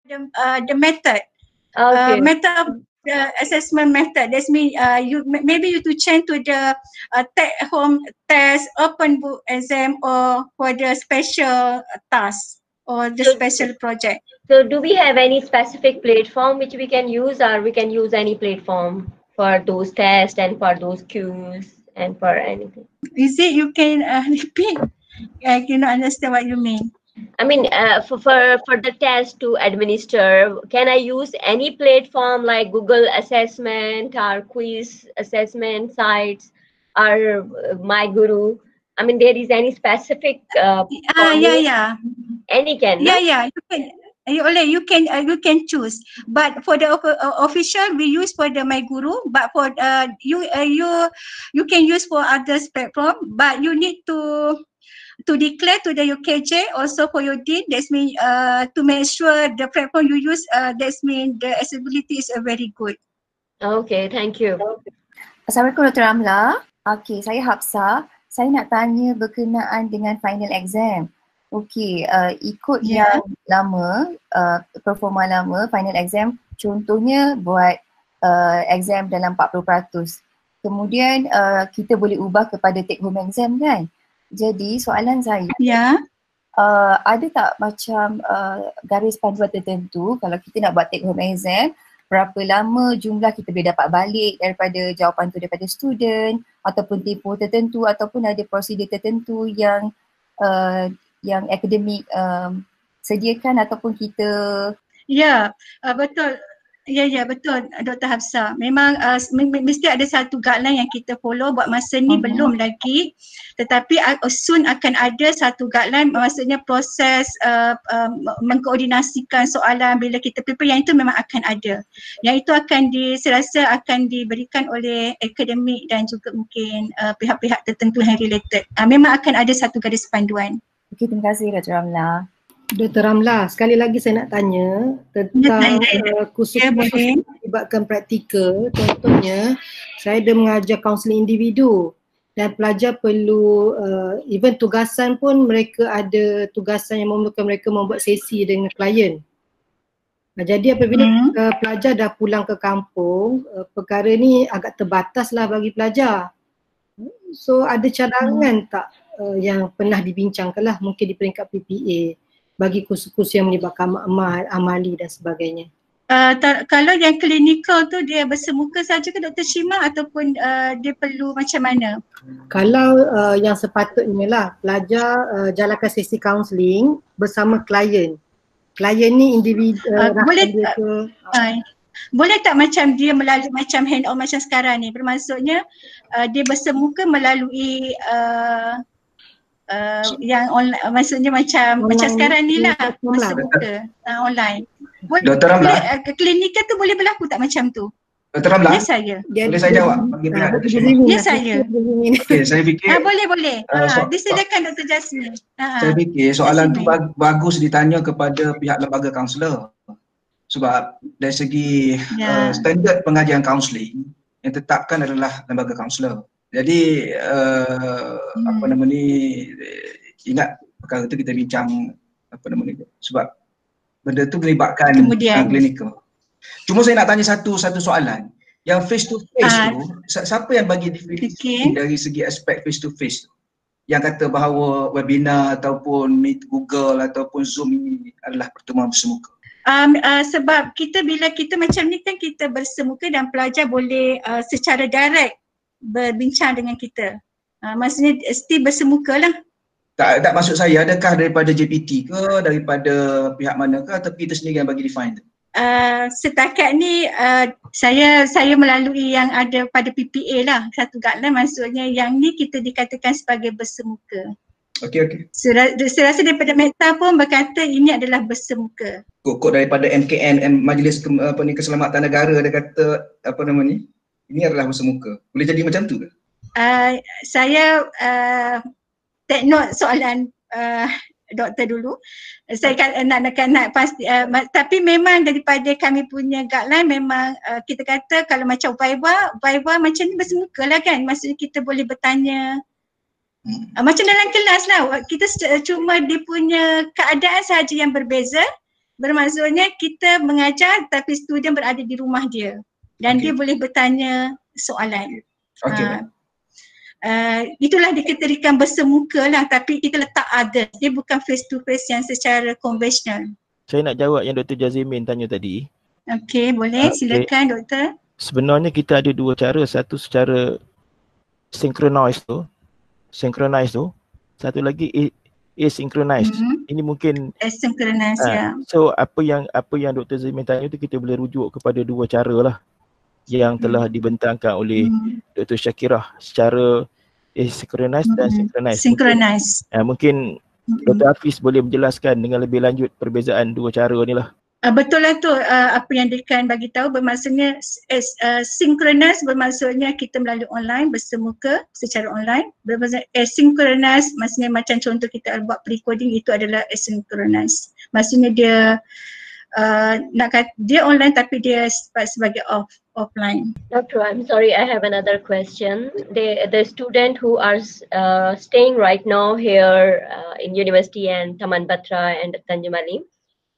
the method. Okay. Method of the assessment method. That means you maybe you to change to the take home test, open book exam, or for the special task or the special project. So do we have any specific platform which we can use, or we can use any platform for those tests and for those cues and for anything? Is it you can repeat? I cannot understand what you mean. I mean, for the test to administer, can I use any platform like Google Assessment or quiz assessment sites or My Guru? I mean, there is any specific for me? Yeah. Any can, no? Yeah. You can. You can choose, but for the official we use for the My Guru, but for you can use for others platform, but you need to declare to the UKJ also for your dean. That means to make sure the platform you use, that means the accessibility is very good. Okay, thank you. Assalamualaikum Dr. Ramla. Okey, saya Hafsah. Saya nak tanya berkenaan dengan final exam. Okey, ikut yang lama, performa lama, final exam contohnya buat exam dalam 40%. Kemudian kita boleh ubah kepada take home exam kan? Jadi soalan saya, ada tak macam garis panduan tertentu kalau kita nak buat take home exam, berapa lama jumlah kita boleh dapat balik daripada jawapan tu daripada student, ataupun tempoh tertentu, ataupun ada prosedur tertentu yang akademik sediakan ataupun kita? Betul. Ya, betul Dr. Hafsah. Memang mesti ada satu guideline yang kita follow buat masa ni belum lagi. Tetapi soon akan ada satu guideline, maksudnya proses mengkoordinasikan soalan bila kita prepare, yang itu memang akan ada. Yang itu saya rasa akan diberikan oleh akademik dan juga mungkin pihak-pihak tertentu yang related. Memang akan ada satu garis panduan. Okey, terima kasih Dr. Ramla. Dr. Ramla, sekali lagi saya nak tanya tentang kursus yang melibatkan praktikal. Contohnya, saya ada mengajar kaunseling individu dan pelajar perlu, even tugasan pun mereka ada tugasan yang memerlukan mereka membuat sesi dengan klien. Jadi apabila pelajar dah pulang ke kampung, perkara ni agak terbatas lah bagi pelajar. So ada cadangan tak yang pernah dibincangkan lah mungkin di peringkat PPA bagi kursus-kursus yang melibatkan amali dan sebagainya? Kalau yang klinikal tu dia bersemuka saja ke Dr. Shima, ataupun dia perlu macam mana? Kalau yang sepatutnya lah pelajar jalankan sesi kaunseling bersama klien. Klien ni individu boleh tak macam dia melalui macam hand on macam sekarang ni, bermaksudnya dia bersemuka melalui yang online, maksudnya macam sekarang ni lah, bersemuka online. Dr. Ramla, klinikal tu boleh berlaku tak macam tu? Dr. Ramla, Ya saya. boleh saya jawab? Ya saya. Okey, saya fikir boleh. Disilakan Dr. Jasmine. Saya fikir soalan tu bagus ditanya kepada pihak lembaga kaunselor. Sebab dari segi standard pengajian kaunseling yang tetapkan adalah lembaga kaunselor. Jadi ingat perkara tu kita bincang sebab benda tu melibatkan klinikal. Cuma saya nak tanya satu soalan. Yang face to face tu, siapa yang bagi definisi dari segi aspek face to face tu? Yang kata bahawa webinar ataupun Meet Google ataupun Zoom ini adalah pertemuan bersemuka. Sebab bila kita macam ni kan kita bersemuka dan pelajar boleh secara direct berbincang dengan kita. Maksudnya still bersemuka lah. Tak maksud saya, adakah daripada JPT ke, daripada pihak mana ke, atau kita sendiri yang bagi define tu? Setakat ni saya melalui yang ada pada PPA lah, satu guideline, maksudnya yang ni kita dikatakan sebagai bersemuka. Okey. Saya rasa daripada Meta pun berkata ini adalah bersemuka. Kod daripada MKN, Majlis Keselamatan Negara, dia kata ini adalah bersemuka. Boleh jadi macam tu ke? Saya take note soalan doktor dulu. Saya nak pasti, tapi memang daripada kami punya guideline memang kita kata kalau macam Viva macam ni bersemuka lah kan. Maksudnya kita boleh bertanya macam dalam kelas lah. Kita cuma dia punya keadaan sahaja yang berbeza. bermaksudnya kita mengajar tapi student berada di rumah dia dan dia boleh bertanya soalan. Itulah diketerikan bersemuka lah, tapi kita letak others. Dia bukan face to face yang secara konvensional. Saya nak jawab yang Dr. Jazimin tanya tadi. Okey, boleh. Silakan doktor. Sebenarnya kita ada dua cara. Satu secara synchronize tu. Satu lagi asynchronized. Ini mungkin asynchronized, ya. So apa yang Dr. Zamin tanya tu kita boleh rujuk kepada dua cara lah yang telah dibentangkan oleh Dr. Syakirah secara asynchronized dan synchronized. Mungkin Dr. Hafiz boleh menjelaskan dengan lebih lanjut perbezaan dua cara ni lah. Betul lah tu apa yang Dekan bagi tahu, bermaksudnya synchronous bermaksudnya kita melalui online bersemuka secara online. Bermaksudnya asynchronous maksudnya macam contoh kita buat pre-recording, itu adalah asynchronous. Maksudnya dia nak kata dia online tapi dia sebagai offline. Doctor, I'm sorry, I have another question. The student who are staying right now here in university and Taman Batra and Tanjung Malim,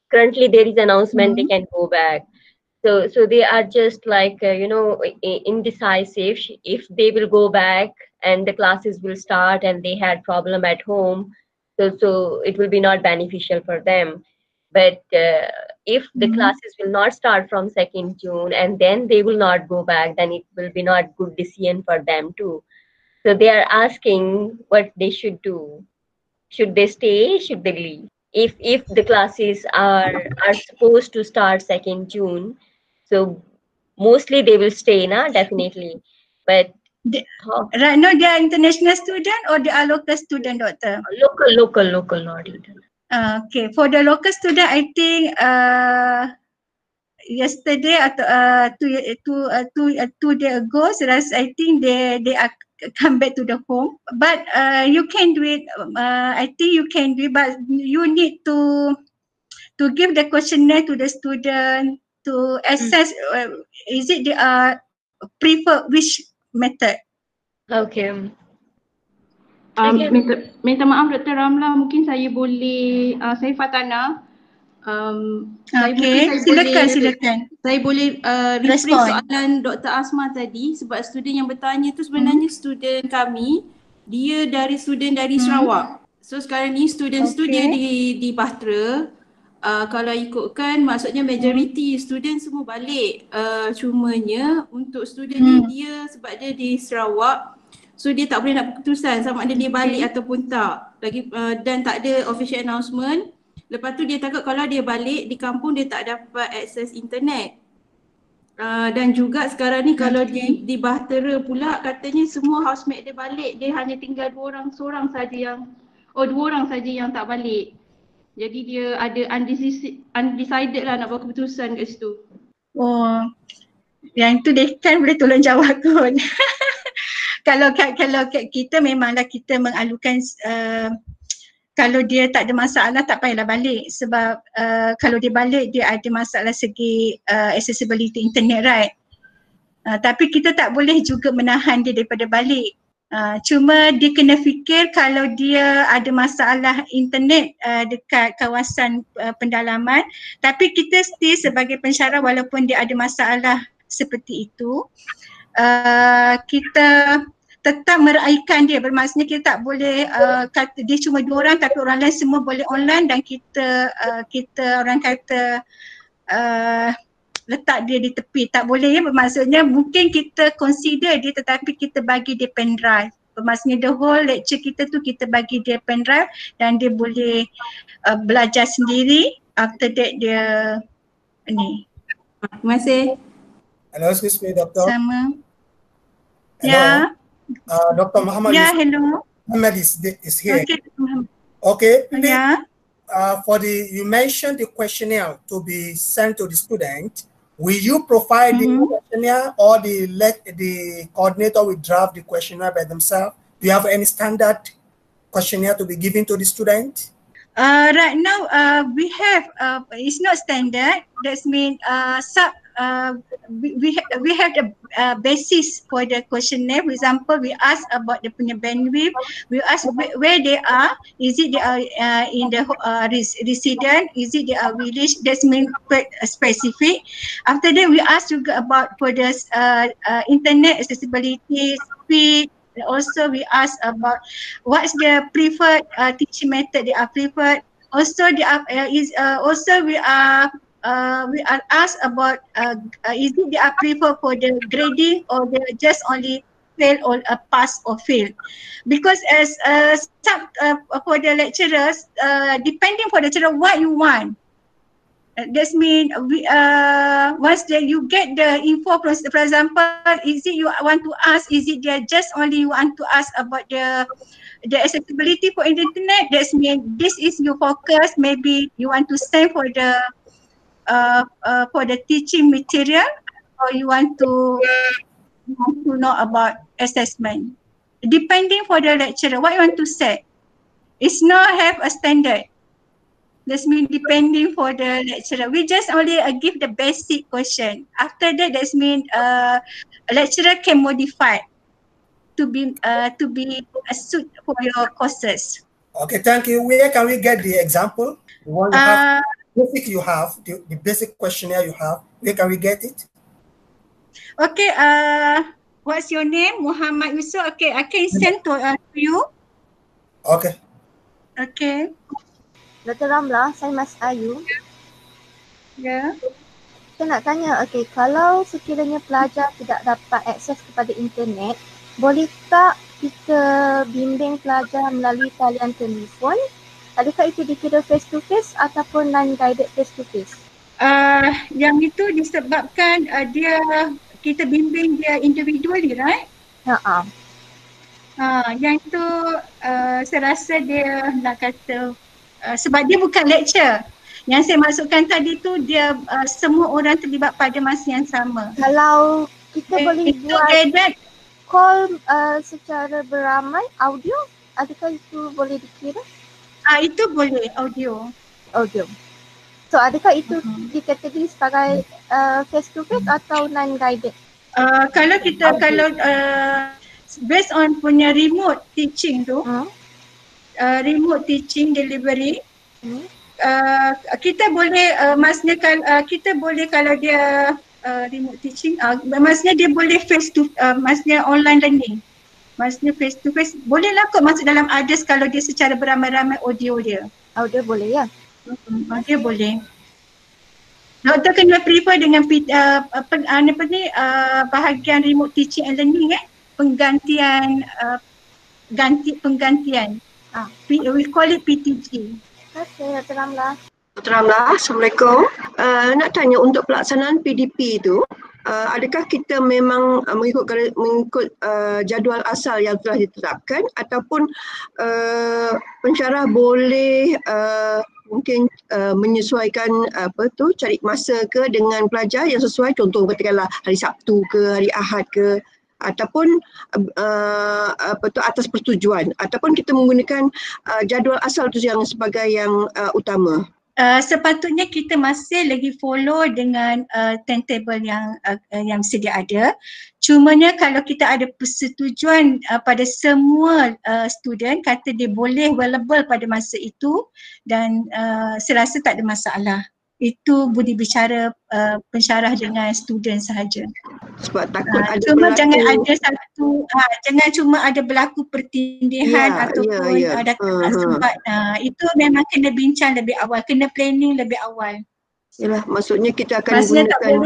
currently there is announcement they can go back. So they are just like, indecisive if they will go back and the classes will start and they had problem at home. So it will be not beneficial for them. But if the classes will not start from 2nd June and then they will not go back, then it will be not good decision for them too. So they are asking what they should do. Should they stay? Should they leave? If the classes are supposed to start 2nd June, so mostly they will stay, definitely. But right now they are international student or they are local student, doctor? Local, not international. Okay, for the local student, I think yesterday atau 2 days ago, I think they are come back to the home. But you can do it. I think you can do it, but you need to give the questionnaire to the student to assess is it they prefer which method. Okay. Minta maaf Dr. Ramla, mungkin saya boleh, saya Fatana. Silakan. Saya boleh rephrase soalan Dr. Asma tadi, sebab student yang bertanya tu sebenarnya student kami, dia student dari Sarawak. So sekarang ni student dia di Bahtera. Kalau ikutkan maksudnya majority student semua balik. Cumanya untuk student ni dia sebab dia di Sarawak, so dia tak boleh nak keputusan sama ada dia balik ataupun tak. Dan tak ada official announcement. Lepas tu dia takut kalau dia balik di kampung dia tak dapat akses internet. Dan juga sekarang ni kalau di Bahtera pula katanya semua housemate dia balik, dia hanya tinggal 2 orang saja yang tak balik. Jadi dia ada undecided lah nak buat keputusan kat situ. Oh, yang tu Dekan boleh tolong jawab kot. Kalau kita memanglah kita mengalukan kalau dia tak ada masalah tak payahlah balik, sebab kalau dia balik dia ada masalah segi accessibility internet, right? Tapi kita tak boleh juga menahan dia daripada balik. Cuma dia kena fikir kalau dia ada masalah internet dekat kawasan pendalaman, tapi kita still sebagai pensyarah walaupun dia ada masalah seperti itu, kita tetap meraihkan dia. Bermaksudnya kita tak boleh kata dia cuma 2 orang tapi orang lain semua boleh online dan kita orang kata letak dia di tepi. Tak boleh ya. Bermaksudnya mungkin kita consider dia tetapi kita bagi dia pendrive. Bermaksudnya the whole lecture kita tu kita bagi dia pendrive dan dia boleh belajar sendiri. After that dia ni. Terima kasih. Hello, excuse me, Doctor. Sama. Hello. Ya. Dr. Muhammad. Yeah, hello. Muhammad is here. Okay. Okay. Yeah. You mentioned the questionnaire to be sent to the student. Will you provide the questionnaire or the coordinator will draft the questionnaire by themselves? Do you have any standard questionnaire to be given to the student? Right now, we have, it's not standard. That means we have the basis for the questionnaire. For example, we ask about the punya bandwidth. We ask where they are. Is it they are in the resident? Is it they are village? That's mean quite specific. After that, we ask juga about for the internet accessibility, speed. Also, we ask about what's the preferred teaching method they are preferred. Also, we are asked about is it they are preferred for the grading or they just only fail or pass or fail. Because as for the lecturers, depending for the lecturer what you want. That means once you get the info, for example, is it you want to ask, is it they just only you want to ask about the accessibility for internet? That means this is your focus. Maybe you want to send for the teaching material, or you want to know about assessment. Depending for the lecturer, what you want to say. It's not have a standard. That means depending for the lecturer. We just only give the basic question. After that, that means a lecturer can modify to be a suit for your courses. Okay, thank you. Where can we get the example? The one you have, the basic questionnaire you have. Where can we get it? Okay. What's your name? Muhammad Yusuf. Okay, I can send to you. Okay. Okay. Dr. Ramla, saya Mas Ayu. Ya. Saya nak tanya, okay, kalau sekiranya pelajar tidak dapat akses kepada internet, boleh tak kita bimbing pelajar melalui talian telefon? Adakah itu dikira face to face ataupun non-guided face to face? Yang itu disebabkan kita bimbing dia individually, right? Yang itu saya rasa dia nak kata sebab dia bukan lecture. Yang saya masukkan tadi tu dia semua orang terlibat pada masa yang sama. Kalau kita boleh buat call secara beramai audio, adakah itu boleh dikira? Itu boleh audio. So adakah itu dikategori sebagai face to face atau non-guided? Kalau kita based on punya remote teaching tu, remote teaching delivery, kita boleh maksudnya kita boleh kalau dia remote teaching, maksudnya dia boleh face to maksudnya online learning, maksudnya face to face bolehlah kot masuk dalam others kalau dia secara beramai-ramai audio dia. Audio boleh ya? Dia boleh. Doktor kena prefer dengan bahagian remote teaching and learning penggantian we call it PTG. Okay, Dr. Ramla. Dr. Ramla, Assalamualaikum. Nak tanya untuk pelaksanaan PDP itu, adakah kita memang mengikut jadual asal yang telah ditetapkan ataupun pensyarah boleh mungkin menyesuaikan cari masa ke dengan pelajar yang sesuai, contoh katakanlah hari Sabtu ke hari Ahad ke, ataupun atas persetujuan, ataupun kita menggunakan jadual asal itu yang sebagai yang utama. Sepatutnya kita masih lagi follow dengan timetable yang sedia ada. Cumanya kalau kita ada persetujuan pada semua student kata dia boleh available pada masa itu, dan saya rasa tak ada masalah. Itu budi bicara pensyarah dengan student sahaja. Sebab takut ada cuma jangan ada jangan cuma ada berlaku pertindihan ataupun datang sebab itu memang kena bincang lebih awal, kena planning lebih awal. Yalah, maksudnya kita akan gunakan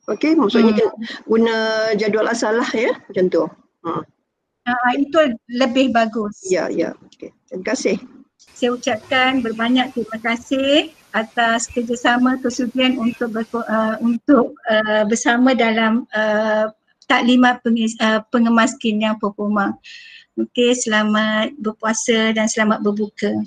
okey, maksudnya kita guna jadual asal lah ya, macam tu. Itu lebih bagus. Ya, okey. Terima kasih. Saya ucapkan berbanyak terima kasih atas kerjasama kesudian untuk bersama dalam taklimat pengemas kinian performa. Okey, selamat berpuasa dan selamat berbuka.